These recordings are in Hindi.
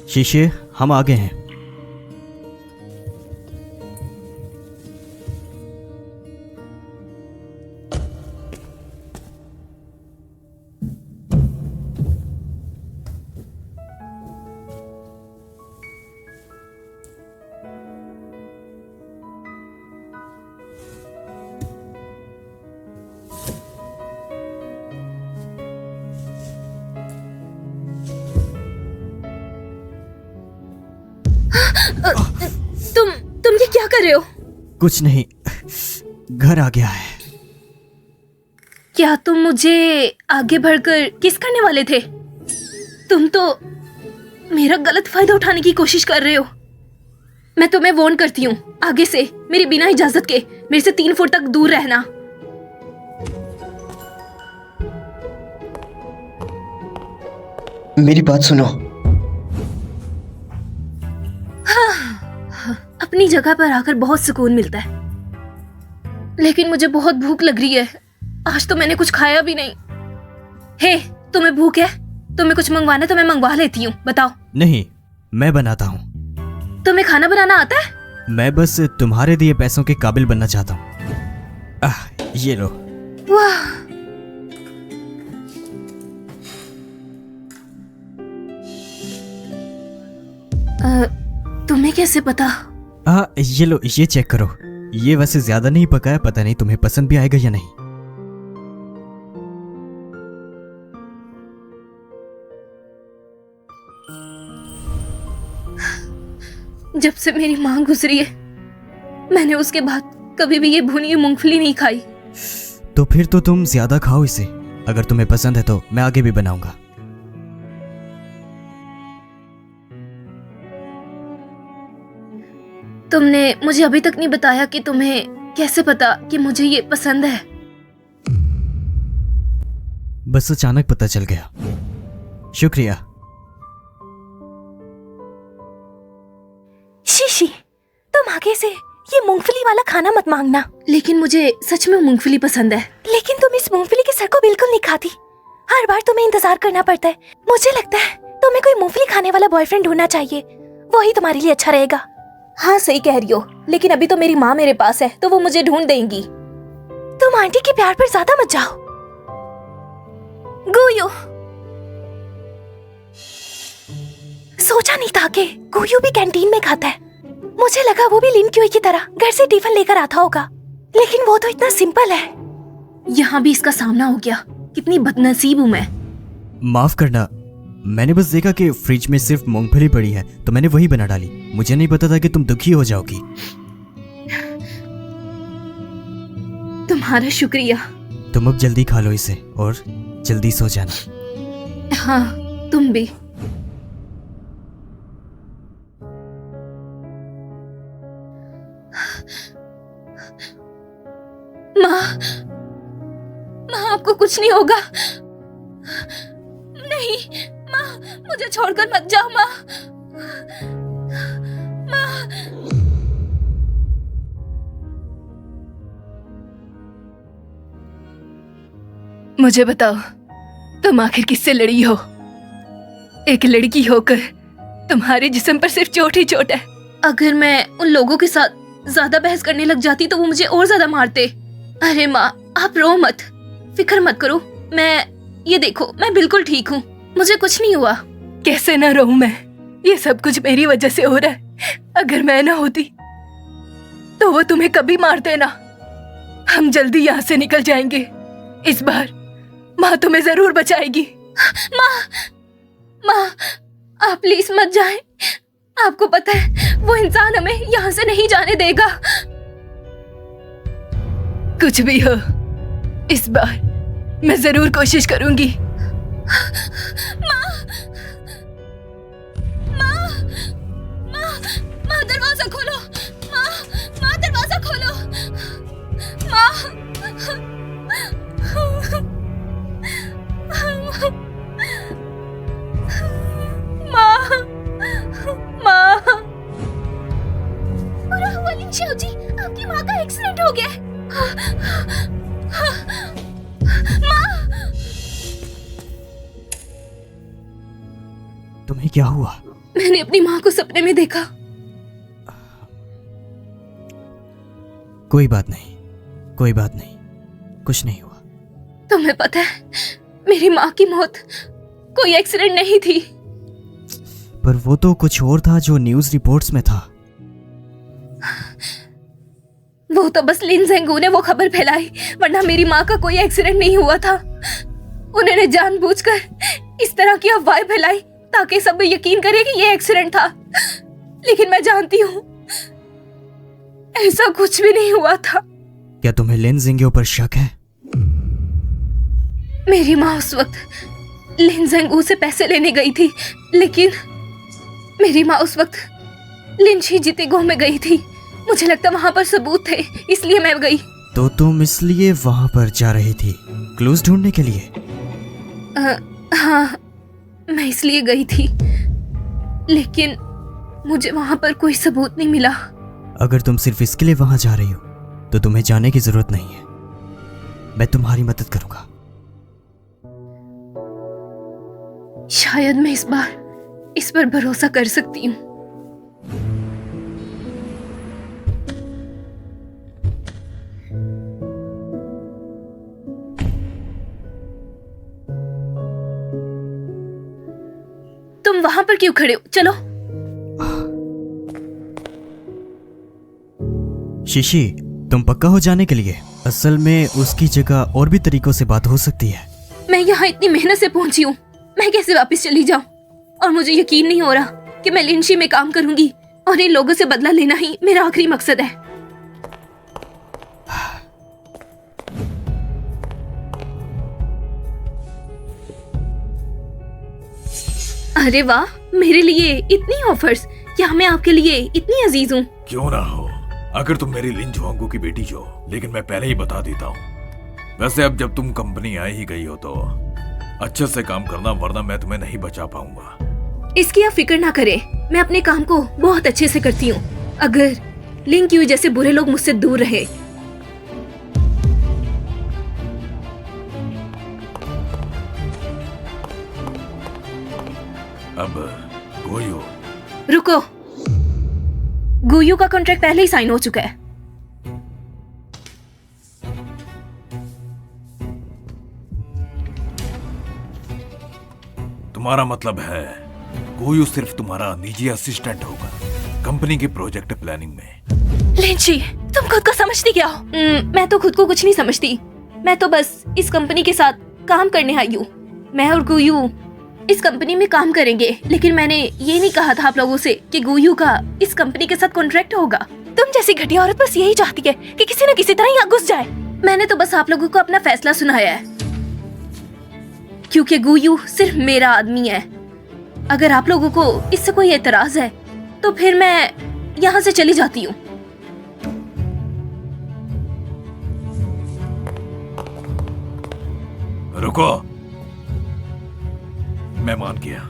शीशे, हम आ गए हैं। तुम ये क्या कर रहे हो? कुछ नहीं, घर आ गया है। क्या तुम मुझे आगे बढ़कर किस करने वाले थे? तुम तो मेरा गलत फायदा उठाने की कोशिश कर रहे हो। मैं तुम्हें वार्न करती हूँ, आगे से मेरी बिना इजाजत के मेरे से 3 फुट तक दूर रहना। मेरी बात सुनो। अपनी जगह पर आकर बहुत सुकून मिलता है, लेकिन मुझे बहुत भूख लग रही है। आज तो मैंने कुछ खाया भी नहीं। हे, तुम्हें भूख है? तुम्हें कुछ मंगवाना है तो मैं मंगवा लेती हूँ, बताओ। नहीं, मैं बनाता हूँ। तुम्हें खाना बनाना आता है? मैं बस तुम्हारे दिए पैसों के काबिल बनना चाहता हूँ। ये लो। वाह, तुम्हें कैसे पता? ये लो, ये चेक करो। ये वैसे ज्यादा नहीं पका है, पता नहीं तुम्हें पसंद भी आएगा या नहीं। जब से मेरी माँ गुजरी है, मैंने उसके बाद कभी भी ये भुनी हुई मूंगफली नहीं खाई। तो फिर तो तुम ज्यादा खाओ इसे। अगर तुम्हें पसंद है तो मैं आगे भी बनाऊंगा। तुमने मुझे अभी तक नहीं बताया कि तुम्हें कैसे पता कि मुझे ये पसंद है। बस अचानक पता चल गया। शुक्रिया। शीशी, तुम आगे से ये मूंगफली वाला खाना मत मांगना। लेकिन मुझे सच में मूंगफली पसंद है। लेकिन तुम इस मूंगफली के सर को बिल्कुल नहीं खाती। हर बार तुम्हें इंतजार करना पड़ता है। मुझे लगता है तुम्हें कोई मूंगफली खाने वाला बॉयफ्रेंड ढूंढना चाहिए, वही तुम्हारे लिए अच्छा रहेगा। हाँ, सही कह रही हो, लेकिन अभी तो मेरी माँ मेरे पास है तो वो मुझे ढूंढ देंगी। तुम आंटी के प्यार पर ज्यादा मत जाओ। गुयू, सोचा नहीं था कि गुयू भी कैंटीन में खाता है। मुझे लगा वो भी लिन क्यूई की तरह घर से टिफिन लेकर आता होगा, लेकिन वो तो इतना सिंपल है। यहाँ भी इसका सामना हो गया। कितनी बदनसीब हूँ मैं। माफ करना, मैंने बस देखा कि फ्रिज में सिर्फ मूंगफली पड़ी है तो मैंने वही बना डाली। मुझे नहीं पता था कि तुम दुखी हो जाओगी। तुम्हारा शुक्रिया। तुम अब जल्दी खा लो इसे और जल्दी सो जाना। हाँ, तुम भी। माँ, माँ, आपको कुछ नहीं होगा? नहीं माँ, मुझे छोड़कर मत जाओ माँ। माँ, मुझे बताओ, तुम आखिर किससे लड़ी हो? एक लड़की होकर तुम्हारे जिस्म पर सिर्फ चोट ही चोट है। अगर मैं उन लोगों के साथ ज्यादा बहस करने लग जाती तो वो मुझे और ज्यादा मारते। अरे माँ, आप रो मत, फिक्र मत करो। ये देखो, मैं बिल्कुल ठीक हूँ, मुझे कुछ नहीं हुआ। कैसे ना रहूं मैं? ये सब कुछ मेरी वजह से हो रहा है। अगर मैं ना होती तो वो तुम्हें कभी मारते ना। हम जल्दी यहाँ से निकल जाएंगे। इस बार माँ तुम्हें जरूर बचाएगी। माँ, आप प्लीज मत जाएं। आपको पता है वो इंसान हमें यहाँ से नहीं जाने देगा। कुछ भी हो, इस बार मैं जरूर कोशिश करूंगी। माँ, माँ, माँ, माँ, दरवाजा खोलो। माँ, माँ, दरवाजा खोलो। माँ, माँ, माँ। बुरा हुआ लिन शाओ जी, आपकी माँ का एक्सीडेंट हो गया है। तुम्हें क्या हुआ? मैंने अपनी माँ को सपने में देखा। कोई बात नहीं, कोई बात नहीं, कुछ नहीं हुआ। तुम्हें पता है मेरी माँ की मौत कोई एक्सीडेंट नहीं थी। पर वो तो कुछ और था जो न्यूज़ रिपोर्ट्स में था। वो तो बस लिन जेंगू ने वो खबर फैलाई, वरना मेरी माँ का कोई एक्सीडेंट नहीं हुआ था। उन्होंने जानबूझकर इस तरह की अफवाहें फैलाई ताकि सब यकीन करे कि ये एक्सीडेंट था। लेकिन मैं जानती हूँ ऐसा कुछ भी नहीं हुआ था। क्या तुम्हें लिन जेंगू पर शक है? मेरी माँ उस वक्त लिन जेंगू से पैसे लेने गई थी, लेकिन मेरी माँ उस वक्त लिनशी जितेगो में गई थी। मुझे लगता वहां पर सबूत थे, इसलिए मैं गई। तो तुम इसलिए वहां पर जा रही थी, क्लूज ढूंढने के लिए? हाँ, मैं इसलिए गई थी, लेकिन मुझे वहां पर कोई सबूत नहीं मिला। अगर तुम सिर्फ इसके लिए वहां जा रही हो तो तुम्हें जाने की जरूरत नहीं है। मैं तुम्हारी मदद करूंगा। शायद मैं इस बार इस पर भरोसा कर सकती हूँ। तुम वहां पर क्यों खड़े हो? चलो। शीशी, तुम पक्का हो जाने के लिए? असल में उसकी जगह और भी तरीकों से बात हो सकती है। मैं यहाँ इतनी मेहनत से पहुंची हूँ, मैं कैसे वापस चली जाऊँ? और मुझे यकीन नहीं हो रहा कि मैं लिनशी में काम करूंगी और इन लोगों से बदला लेना ही मेरा आखिरी मकसद है। अरे वाह, मेरे लिए इतनी ऑफर्स! क्या मैं आपके लिए इतनी अजीज हूँ? क्यों ना हो, अगर तुम मेरी लिन जुआंगू की बेटी हो। लेकिन मैं पहले ही बता देता हूँ, वैसे अब जब तुम कंपनी आ ही गई हो तो अच्छे से काम करना, वरना मैं तुम्हें नहीं बचा पाऊंगा। इसकी आप फिक्र ना करें, मैं अपने काम को बहुत अच्छे से करती हूँ। अगर लिंग क्यू जैसे बुरे लोग मुझसे दूर रहे। अब गोयो, रुको, गुयू का कॉन्ट्रैक्ट पहले ही साइन हो चुका है। तुम्हारा मतलब है गोयो सिर्फ तुम्हारा निजी असिस्टेंट होगा कंपनी के प्रोजेक्ट प्लानिंग में? लिंची, तुम खुद को समझती क्या हो? मैं तो खुद को कुछ नहीं समझती। मैं तो बस इस कंपनी के साथ काम करने आई हूँ। मैं और गुयू इस कंपनी में काम करेंगे, लेकिन मैंने ये नहीं कहा था आप लोगों से कि गुयू का इस कंपनी के साथ कॉन्ट्रैक्ट होगा। तुम जैसी घटिया औरत बस यही चाहती है कि किसी न किसी तरह यहाँ घुस जाए। मैंने तो बस आप लोगों को अपना फैसला सुनाया है, क्योंकि गुयू सिर्फ मेरा आदमी है। अगर आप लोगों को इससे कोई एतराज है तो फिर मैं यहाँ से चली जाती हूँ। रुको, मैं मान गया।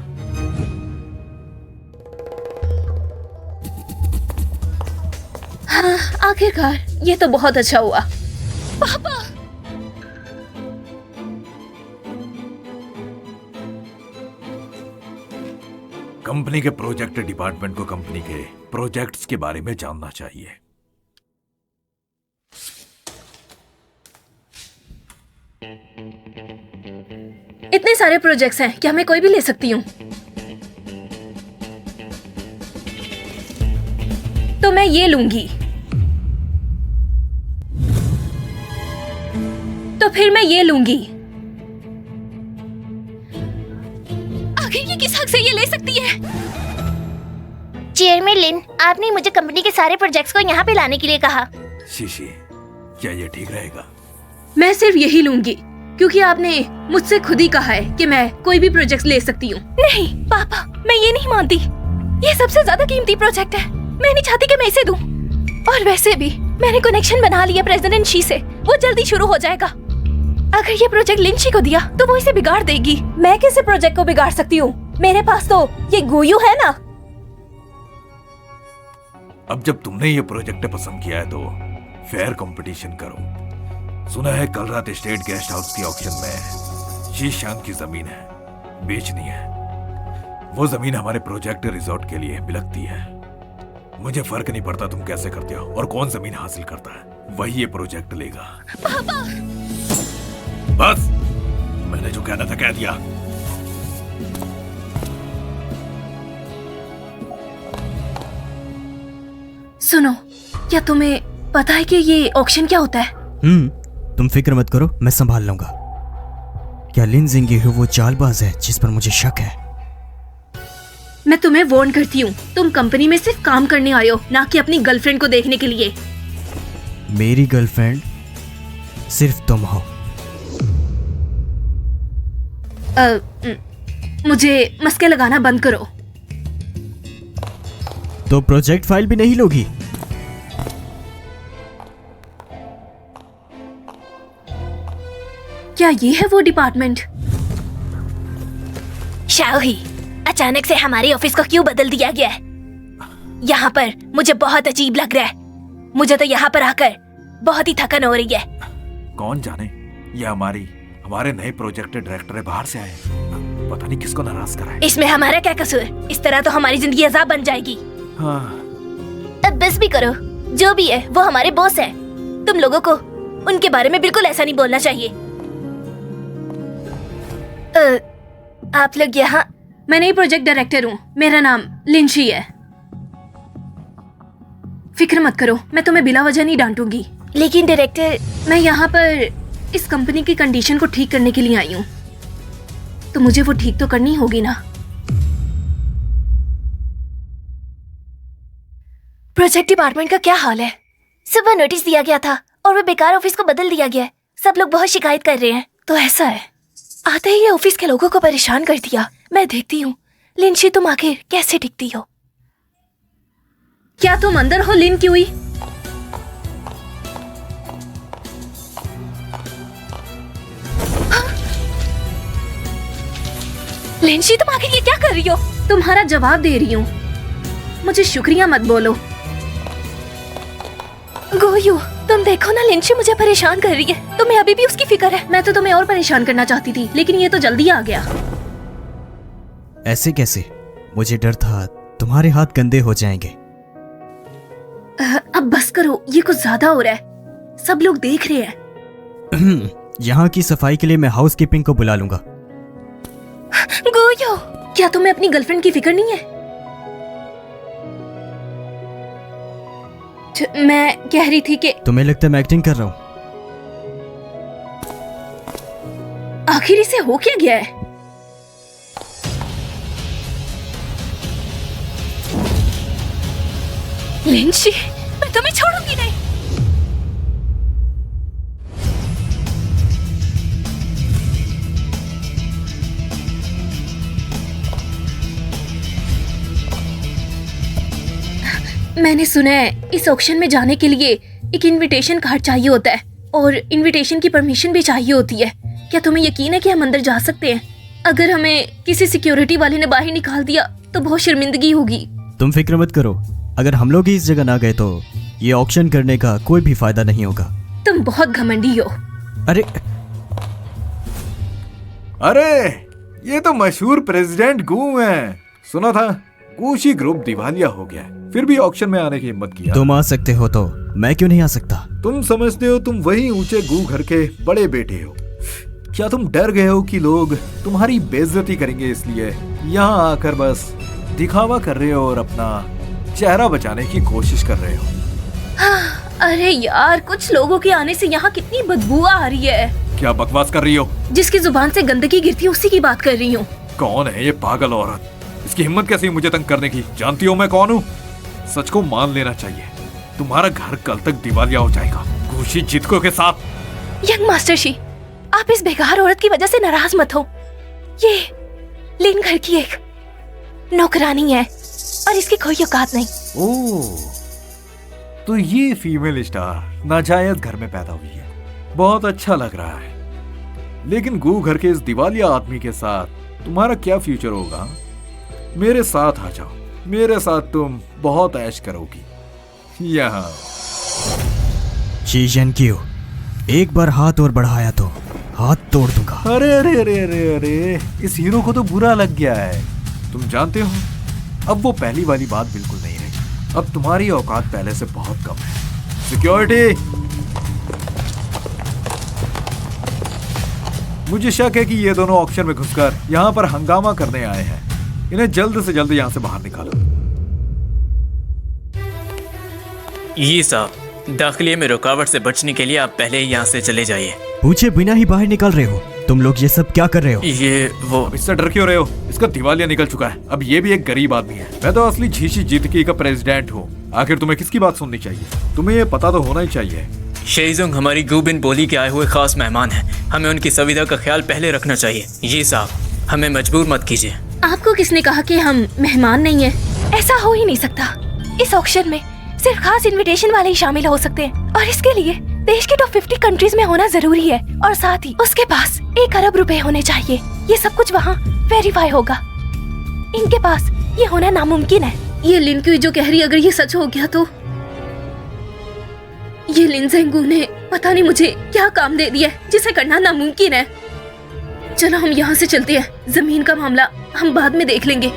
हाँ, आखिरकार ये तो बहुत अच्छा हुआ। पापा! कंपनी के प्रोजेक्ट डिपार्टमेंट को कंपनी के प्रोजेक्ट्स के बारे में जानना चाहिए। इतने सारे प्रोजेक्ट्स हैं, क्या मैं कोई भी ले सकती हूँ? तो मैं ये लूंगी। तो फिर मैं ये लूंगी। आखिर ये किस हक से ये ले सकती है? चेयरमैन लिन, आपने मुझे कंपनी के सारे प्रोजेक्ट्स को यहाँ पे लाने के लिए कहा। शीशी, क्या ये ठीक रहेगा? मैं सिर्फ यही लूंगी क्योंकि आपने मुझसे खुद ही कहा है कि मैं कोई भी प्रोजेक्ट ले सकती हूँ। नहीं पापा, मैं ये नहीं मानती। ये सबसे ज्यादा कीमती प्रोजेक्ट है। मैं नहीं चाहती कि मैं इसे दूं। और वैसे भी मैंने कनेक्शन बना लिया प्रेसिडेंट शी से, वो जल्दी शुरू हो जाएगा। अगर ये प्रोजेक्ट लिन शी को दिया तो वो इसे बिगाड़ देगी। मैं कैसे प्रोजेक्ट को बिगाड़ सकती हूँ? मेरे पास तो ये गुयू है ना। अब जब तुमने ये प्रोजेक्ट पसंद किया है तो फेयर कंपटीशन करो। सुना है कल रात स्टेट गेस्ट हाउस की ऑक्शन में शीशांग की जमीन है, बेचनी है। वो जमीन हमारे प्रोजेक्ट रिजॉर्ट के लिए बिलकती है। मुझे फर्क नहीं पड़ता तुम कैसे करते हो और कौन जमीन हासिल करता है, वही ये प्रोजेक्ट लेगा। पापा! बस, मैंने जो कहना था कह दिया। सुनो, क्या तुम्हें पता है कि ये ऑक्शन क्या होता है? तुम फिक्र मत करो, मैं संभाल लूंगा। क्या लिन जिंगेहू वो चालबाज है जिस पर मुझे शक है? मैं तुम्हें वार्न करती हूँ, तुम कंपनी में सिर्फ काम करने आए हो, ना कि अपनी गर्लफ्रेंड को देखने के लिए। मेरी गर्लफ्रेंड सिर्फ तुम हो। मुझे मस्के लगाना बंद करो। तो प्रोजेक्ट फाइल भी नहीं लोगी? क्या ये है वो डिपार्टमेंट? शाओही, अचानक से हमारे ऑफिस को क्यों बदल दिया गया है? यहाँ पर मुझे बहुत अजीब लग रहा है। मुझे तो यहाँ पर आकर बहुत ही थकन हो रही है। कौन जाने, ये हमारे नए प्रोजेक्ट डायरेक्टर बाहर से आए, पता नहीं किसको नाराज करा है। इसमें हमारा क्या कसूर? इस तरह तो हमारी जिंदगी अजाब बन जाएगी। हाँ। अब बस भी करो, जो भी है वो हमारे बॉस है। तुम लोगों को उनके बारे में बिल्कुल ऐसा नहीं बोलना चाहिए। आप लोग यहाँ? मैं नई प्रोजेक्ट डायरेक्टर हूँ, मेरा नाम लिंशी है। फिक्र मत करो, मैं तुम्हें बिला वजह नहीं डांटूंगी। लेकिन डायरेक्टर, मैं यहाँ पर इस कंपनी की कंडीशन को ठीक करने के लिए आई हूँ, तो मुझे वो ठीक तो करनी होगी ना। प्रोजेक्ट डिपार्टमेंट का क्या हाल है? सुबह नोटिस दिया गया था और वो बेकार ऑफिस को बदल दिया गया है। सब लोग बहुत शिकायत कर रहे हैं। तो ऐसा है? आते ही ये ऑफिस के लोगों को परेशान कर दिया। मैं देखती हूँ, लिंशी तुम आखिर कैसे टिकती हो? क्या तुम अंदर हो लिन की हुई? लिंशी तुम आखिर ये क्या कर रही हो? तुम्हारा जवाब दे रही हूँ, मुझे शुक्रिया मत बोलो। गोयू, तुम देखो ना, लिंशी मुझे परेशान कर रही है। तुम्हें अभी भी उसकी फिक्र है? मैं तो तुम्हें और परेशान करना चाहती थी, लेकिन ये तो जल्दी आ गया। ऐसे कैसे? मुझे डर था तुम्हारे हाथ गंदे हो जाएंगे। अब बस करो, ये कुछ ज्यादा हो रहा है। सब लोग देख रहे हैं। यहाँ की सफाई के लिए मैं हाउसकीपिंग को बुला लूंगा। गोयू, क्या तुम्हें अपनी गर्लफ्रेंड की फिक्र नहीं है? मैं कह रही थी कि तुम्हें लगता है मैं एक्टिंग कर रहा हूँ? आखिर इसे हो क्या गया है? लिंशी, मैं तुम्हें छोड़ूंगी नहीं। मैंने सुना है इस ऑक्शन में जाने के लिए एक इनविटेशन कार्ड चाहिए होता है और इनविटेशन की परमिशन भी चाहिए होती है। क्या तुम्हें यकीन है कि हम अंदर जा सकते हैं? अगर हमें किसी सिक्योरिटी वाले ने बाहर निकाल दिया तो बहुत शर्मिंदगी होगी। तुम फिक्र मत करो, अगर हम लोग ही इस जगह ना गए तो ये ऑक्शन करने का कोई भी फायदा नहीं होगा। तुम बहुत घमंडी हो। अरे ये तो मशहूर प्रेसिडेंट गू हैं। सुना था गुशी ग्रुप दिवालिया हो गया है, फिर भी ऑक्शन में आने की हिम्मत किया। तुम आ सकते हो तो मैं क्यों नहीं आ सकता? तुम समझते हो तुम वही ऊंचे गू घर के बड़े बेटे हो। क्या तुम डर गए हो कि लोग तुम्हारी बेइज्जती करेंगे, इसलिए यहाँ आकर बस दिखावा कर रहे हो और अपना चेहरा बचाने की कोशिश कर रहे हो? अरे यार, कुछ लोगों के आने से यहाँ कितनी बदबू आ रही है। क्या बकवास कर रही हो? जिसकी जुबान से गंदगी गिरती है उसी की बात कर रही हूँ। कौन है ये पागल औरत? इसकी हिम्मत कैसी मुझे तंग करने की? जानती हो मैं कौन हूँ? सच को मान लेना चाहिए, तुम्हारा घर कल तक दिवालिया हो जाएगा गुशी जितको के साथ। यंग मास्टर शी, आप इस बेकार औरत की वजह से नाराज मत हो। ये लिन घर की एक नौकरानी है और इसकी कोई औकात नहीं। ओह, तो ये फीमेल स्टार नाजायज घर में पैदा हुई है। बहुत अच्छा लग रहा है, लेकिन गू घर के इस दिवालिया आदमी के साथ तुम्हारा क्या फ्यूचर होगा? मेरे साथ आ जाओ, मेरे साथ तुम बहुत ऐश करोगी। यहाँ शीजन क्यों, एक बार हाथ और बढ़ाया तो हाथ तोड़ दूंगा। अरे अरे अरे अरे अरे, इस हीरो को तो बुरा लग गया है। तुम जानते हो, अब वो पहली वाली बात बिल्कुल नहीं रही। अब तुम्हारी औकात पहले से बहुत कम है। सिक्योरिटी, मुझे शक है कि ये दोनों ऑक्शन में घुसकर यहाँ पर हंगामा करने आए हैं। इन्हें जल्द से जल्द यहाँ से बाहर निकालो। ये साहब, दाखिले में रुकावट से बचने के लिए आप पहले ही यहाँ से चले जाइए। पूछे बिना ही बाहर निकाल रहे हो। तुम लोग ये सब क्या कर रहे हो? ये वो अब इससे डर क्यों रहे हो? इसका दिवालिया निकल चुका है। अब ये भी एक गरीब आदमी है। मैं तो असली झीशी जिंदगी का प्रेसिडेंट हूँ। आखिर तुम्हें किसकी बात सुननी चाहिए? तुम्हें ये पता तो होना ही चाहिए। शेइजुंग हमारी गुबिन बोली के आए हुए खास मेहमान हैं। हमें उनकी सुविधा का ख्याल पहले रखना चाहिए। ये साहब, हमें मजबूर मत कीजिए। आपको किसने कहा कि हम मेहमान नहीं है? ऐसा हो ही नहीं सकता। इस ऑक्शन में सिर्फ खास इनविटेशन वाले ही शामिल हो सकते हैं, और इसके लिए देश के टॉप 50 कंट्रीज में होना जरूरी है, और साथ ही उसके पास 1 अरब रुपए होने चाहिए। ये सब कुछ वहाँ वेरीफाई होगा। इनके पास ये होना नामुमकिन है। ये लिन क्यूई जो कह रही, अगर ये सच हो गया तो ये लिन ज़ेंगू ने पता नहीं मुझे क्या काम दे दिया है जिसे करना नामुमकिन है। चलो हम यहाँ से चलते हैं। जमीन का मामला हम बाद में देख लेंगे।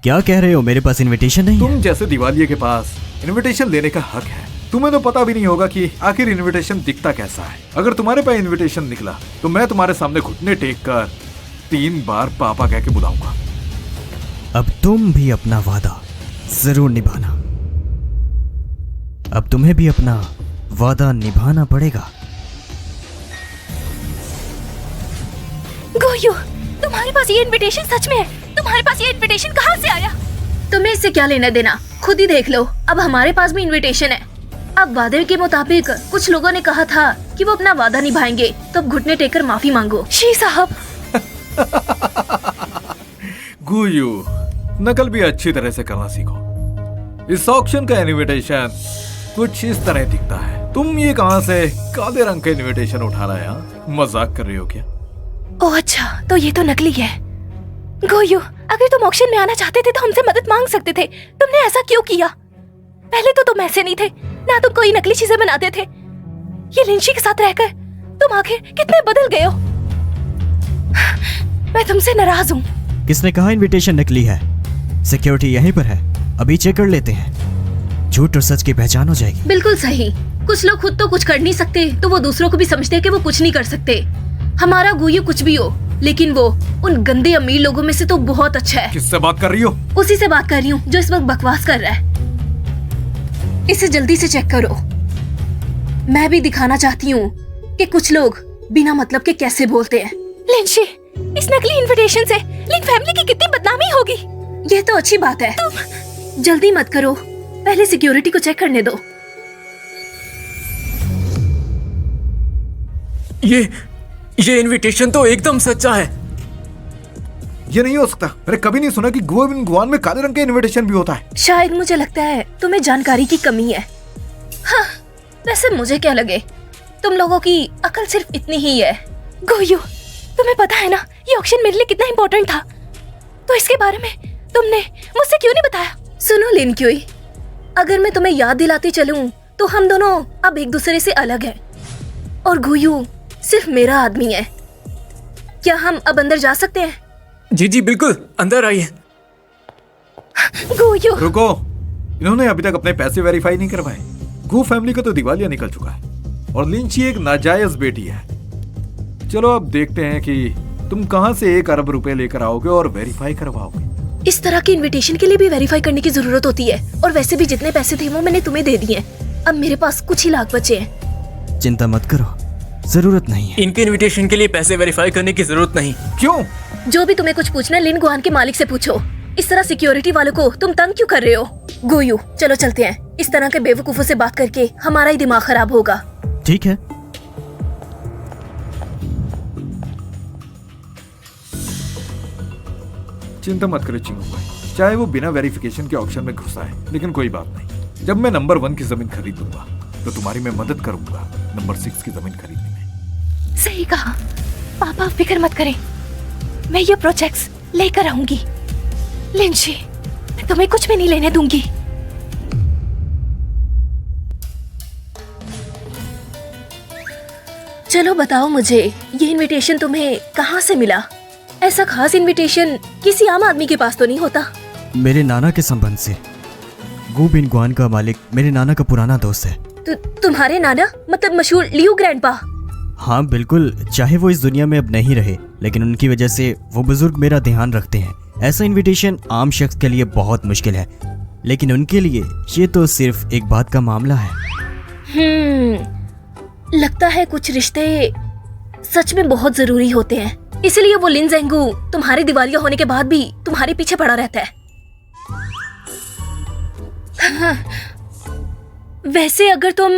क्या कह रहे हो? मेरे पास इनविटेशन नहीं है। तुम जैसे दिवालिये के पास इनविटेशन लेने का हक है। तुम्हें तो पता भी नहीं होगा कि आखिर इनविटेशन दिखता कैसा है। अगर तुम्हारे पास इनविटेशन निकला तो मैं तुम्हारे सामने घुटने टेक कर 3 बार पापा कह के बुलाऊंगा। अब तुम भी अपना वादा जरूर निभाना। अब तुम्हें भी अपना वादा निभाना पड़ेगा। गोयू, तुम्हारे पास ये इनविटेशन सच में है? तुम्हारे पास ये इनविटेशन कहाँ से आया? तुम्हें इससे क्या लेना देना? खुद ही देख लो। अब हमारे पास भी इनविटेशन है। अब वादे के मुताबिक कुछ लोगों ने कहा था कि वो अपना वादा निभाएंगे, तो अब घुटने टेक कर माफी मांगो। शी साहब, गुयू, नकल भी अच्छी तरह से करना सीखो। इस ऑक्शन का इनविटेशन कुछ इस तरह दिखता है। तुम ये कहां से काले रंग का इनविटेशन उठा रहा है? मजाक कर रही हो क्या? ओह अच्छा, तो ये तो नकली है। गोयू, अगर तुम ऑक्शन में आना चाहते थे तो हमसे मदद मांग सकते थे। तुमने ऐसा क्यों किया? पहले तो तुम ऐसे नहीं थे, ना तुम कोई नकली चीजें बनाते थे। ये लिंशी के साथ रहकर तुम आखिर कितने बदल गए हो। मैं तुमसे नाराज हूँ। किसने कहा इनविटेशन नकली है? सिक्योरिटी यहीं पर है, अभी चेक कर लेते हैं। झूठ और सच की पहचान हो जाएगी। बिल्कुल सही। कुछ लोग खुद तो कुछ कर नहीं सकते तो वो दूसरों को भी समझते हैं कि वो कुछ नहीं कर सकते। हमारा गुयू कुछ भी हो, लेकिन वो उन गंदे अमीर लोगों में से तो बहुत अच्छा है। किससे बात कर रही हो? उसी से बात कर रही हूँ जो इस वक्त बकवास कर रहा है। इसे जल्दी से चेक करो। मैं भी दिखाना चाहती हूँ कि कुछ लोग बिना मतलब के कैसे बोलते हैं। लिंशी, इस नकली इनविटेशन से लिन फैमिली की कितनी बदनामी होगी। ये तो अच्छी बात है। जल्दी मत करो, पहले सिक्योरिटी को चेक करने दो। ये इनविटेशन तो एकदम सच्चा है। ये नहीं हो सकता। मैंने कभी नहीं सुना कि गुआन में काले रंग का इनविटेशन भी होता है। शायद मुझे लगता है तुम्हें जानकारी की कमी है। हाँ, वैसे मुझे क्या लगे, तुम लोगों की अकल सिर्फ इतनी ही है। गोयू, तुम्हें पता है ना ये ऑक्शन मेरे लिए कितना इम्पोर्टेंट था, तो इसके बारे में तुमने मुझसे क्यों नहीं बताया? सुनो लिन क्यूई, अगर मैं तुम्हें याद दिलाती चलूं तो हम दोनों अब एक दूसरे से अलग हैं, और गुयू सिर्फ मेरा आदमी है। क्या हम अब अंदर जा सकते हैं? जी जी बिल्कुल, अंदर आइए। गोयू, रुको, इन्होंने अभी तक अपने पैसे वेरीफाई नहीं करवाए। गू फैमिली का तो दिवालिया निकल चुका है और लिंची एक नाजायज बेटी है। चलो अब देखते हैं कि तुम कहां से 1 अरब रुपए लेकर आओगे और वेरीफाई करवाओगे। इस तरह के इनविटेशन के लिए भी वेरीफाई करने की जरूरत होती है, और वैसे भी जितने पैसे थे वो मैंने तुम्हें दे दिए। अब मेरे पास कुछ ही लाख बचे हैं। चिंता मत करो, जरूरत नहीं है। इनके इनविटेशन के लिए पैसे वेरीफाई करने की जरूरत नहीं। क्यों? जो भी तुम्हें कुछ पूछना है लिन गुआन के मालिक से पूछो। इस तरह सिक्योरिटी वालों को तुम तंग क्यों कर रहे हो? गोयू, चलो चलते हैं। इस तरह के बेवकूफों से बात करके हमारा ही दिमाग खराब होगा। ठीक है। चिंता मत करो चिंगू भाई, चाहे वो बिना वेरिफिकेशन के ऑक्शन में घुसा है, लेकिन कोई बात नहीं। जब मैं नंबर 1 की जमीन खरीद लूंगा तो तुम्हारी मैं मदद करूंगा नंबर 6 की जमीन खरीदने में। सही कहा पापा, फिक्र मत करें, मैं ये प्रोजेक्ट्स लेकर आऊंगी। लिंशी, मैं तुम्हें कुछ भी नहीं लेने दूंगी। चलो बताओ मुझे, ये इनविटेशन तुम्हें कहाँ से मिला? ऐसा खास इनविटेशन किसी आम आदमी के पास तो नहीं होता। मेरे नाना के संबंध से। गु बिन गुआन का मालिक मेरे नाना का पुराना दोस्त है। तुम्हारे नाना मतलब मशहूर लियू ग्रैंडपा? हाँ बिल्कुल, चाहे वो इस दुनिया में अब नहीं रहे, लेकिन उनकी वजह से वो बुजुर्ग मेरा ध्यान रखते हैं। ऐसा इनविटेशन आम शख्स के लिए बहुत मुश्किल है, लेकिन उनके लिए ये तो सिर्फ एक बात का मामला है। लगता है कुछ रिश्ते सच में बहुत जरूरी होते हैं, इसलिए वो लिन ज़ेंगू तुम्हारे दिवालिया होने के बाद भी तुम्हारे पीछे पड़ा रहता है। हाँ। वैसे अगर तुम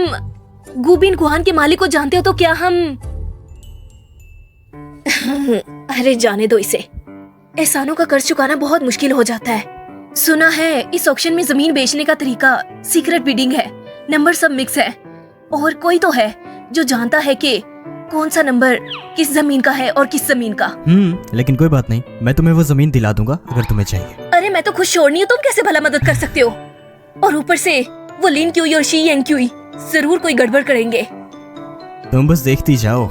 गु बिन गुआन के मालिक को जानते हो तो क्या हम अरे जाने दो इसे। एहसानों का कर्ज चुकाना बहुत मुश्किल हो जाता है। सुना है इस ऑक्शन में जमीन बेचने का तरीका सीक्रेट बिडिंग है, नंबर सब मिक्स है, और कोई तो है जो जानता है कि कौन सा नंबर किस जमीन का है और किस जमीन का। लेकिन कोई बात नहीं, मैं तुम्हें वो जमीन दिला दूंगा अगर तुम्हें चाहिए। अरे मैं तो खुद छोड़नी हूँ, तुम कैसे भला मदद कर सकते हो? और ऊपर से वो लिन क्यूई और शी येंग क्यूई जरूर कोई गड़बड़ करेंगे। तुम बस देखती जाओ।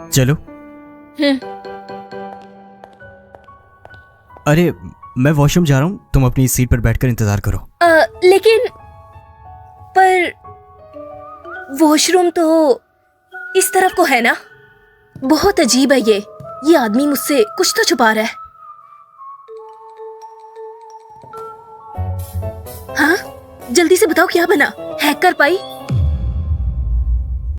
चलो। अरे मैं वॉशरूम जा रहा हूँ, तुम अपनी सीट पर बैठकर इंतजार करो। लेकिन पर वॉशरूम तो इस तरफ को है ना? बहुत अजीब है ये आदमी मुझसे कुछ तो छुपा रहा है। हाँ जल्दी से बताओ क्या बना? हैक कर पाई?